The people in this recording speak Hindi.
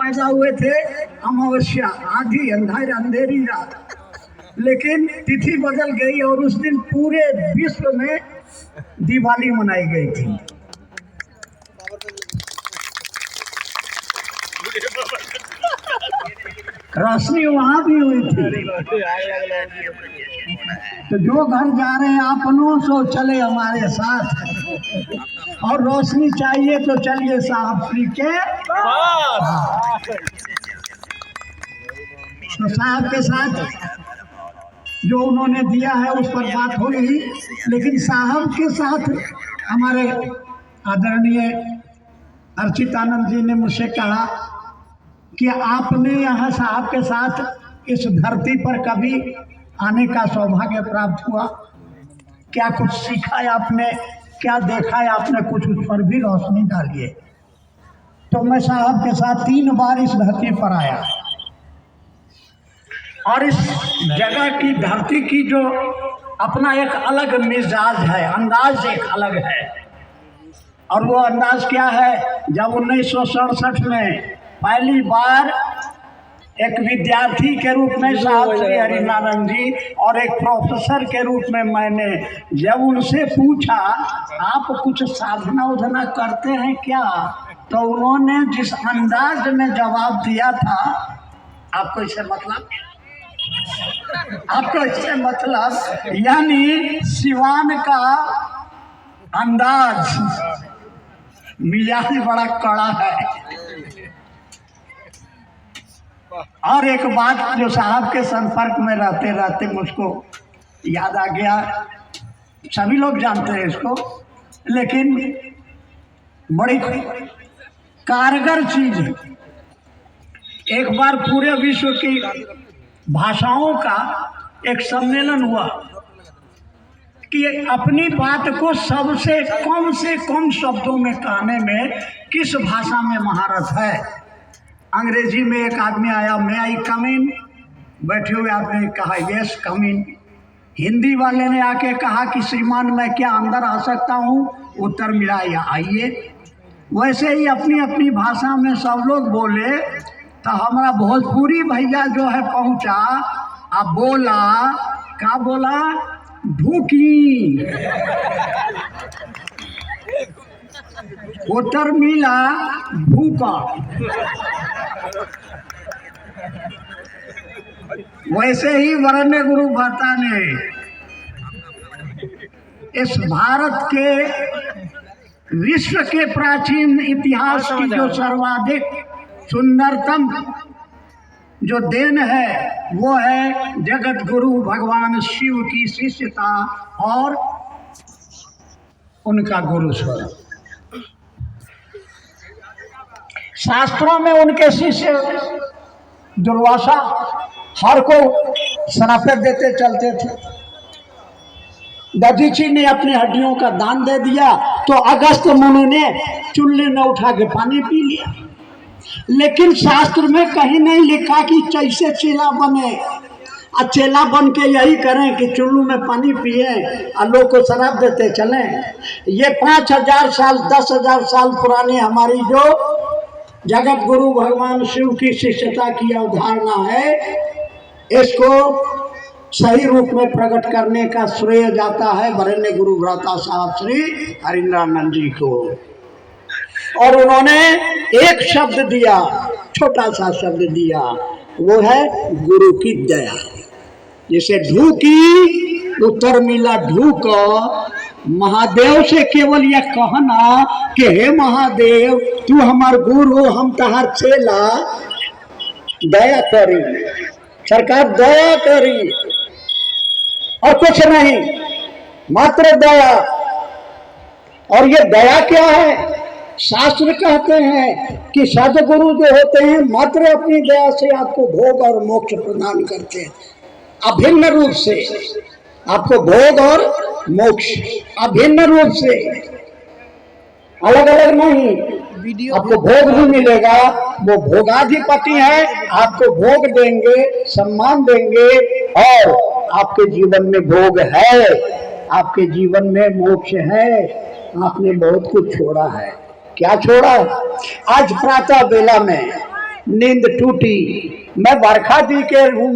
पैदा हुए थे अमावस्या, आधी अंधेरी रात, लेकिन तिथि बदल गई और उस दिन पूरे विश्व में दिवाली मनाई गई थी। रोशनी वहां भी हुई थी। तो जो घर जा रहे हैं अपनों सो चले हमारे साथ, और रोशनी चाहिए तो चलिए साहब श्री के तो साहब के साथ जो उन्होंने दिया है उस पर बात होगी, लेकिन साहब के साथ हमारे आदरणीय अर्चितानंद जी ने मुझसे कहा कि आपने यहाँ साहब के साथ इस धरती पर कभी आने का सौभाग्य प्राप्त हुआ, क्या कुछ सीखा है आपने, क्या देखा है आपने, कुछ उस पर भी रोशनी डालिए। तो मैं साहब के साथ 3 बार इस धरती पर आया, और इस जगह की धरती की जो अपना एक अलग मिजाज है, अंदाज एक अलग है। और वो अंदाज क्या है, जब 1967 में पहली बार एक विद्यार्थी के रूप में साहब श्री हरिनारायण जी और एक प्रोफेसर के रूप में मैंने जब उनसे पूछा आप कुछ साधना उधना करते हैं क्या, तो उन्होंने जिस अंदाज में जवाब दिया था, आपको इससे मतलब यानी सिवान का अंदाज, मिजाज बड़ा कड़ा है। और एक बात जो साहब के संपर्क में रहते रहते मुझको याद आ गया, सभी लोग जानते हैं इसको, लेकिन बड़ी कारगर चीज है। एक बार पूरे विश्व की भाषाओं का एक सम्मेलन हुआ कि अपनी बात को सबसे से कम शब्दों में कहने में किस भाषा में महारत है। अंग्रेजी में एक आदमी आया, मे आई कम इन, बैठे हुए आदमी ने कहा यस कम इन। हिंदी वाले ने आके कहा कि श्रीमान मैं क्या अंदर आ सकता हूँ, उत्तर मिला या आइए। वैसे ही अपनी अपनी भाषा में सब लोग बोले, तो हमारा भोजपुरी भैया जो है पहुंचा, अब बोला, क्या बोला, ढूकी। उत्तर मिला भूका। वैसे ही वरेण्य गुरु भट्टा ने इस भारत के विश्व के प्राचीन इतिहास की जो सर्वाधिक सुंदरतम जो देन है वो है जगत गुरु भगवान शिव की शिष्यता और उनका गुरु स्वरूप। शास्त्रों में उनके शिष्य दुर्वासा हर को श्राप देते चलते थे। दधीची ने अपनी हड्डियों का दान दे दिया तो अगस्त मुनि ने चुल्ली में उठा के पानी पी लिया। लेकिन शास्त्र में कहीं नहीं लिखा कि कैसे चेला बने, और चेला बन के यही करें कि चुल्लू में पानी पिए और लोग को शराब देते चलें। ये 5000 साल 10,000 साल पुरानी हमारी जो जगत गुरु भगवान शिव की शिष्यता की अवधारणा है, इसको सही रूप में प्रकट करने का श्रेय जाता है वरेण्य गुरु भ्राता साहब श्री हरिनारायण जी को। और उन्होंने एक शब्द दिया, छोटा सा शब्द दिया, वो है गुरु की दया। जैसे ढूकी उत्तर मिला ढूक। महादेव से केवल यह कहना कि हे महादेव तू हमार गुरु हम तहार चेला, दया करी सरकार, दया करी, और कुछ नहीं, मात्र दया। और ये दया क्या है? शास्त्र कहते हैं कि सदगुरु जो होते हैं मात्र अपनी दया से आपको भोग और मोक्ष प्रदान करते हैं, अभिन्न रूप से। आपको भोग और मोक्ष अभिन्न रूप से, अलग अलग नहीं। आपको भोग भी मिलेगा, वो भोगाधिपति है, आपको भोग देंगे, सम्मान देंगे, और आपके जीवन में भोग है, आपके जीवन में मोक्ष है। आपने बहुत कुछ छोड़ा है। क्या छोड़ा? आज प्रातः बेला में नींद टूटी। मैं बरखा दी के रूम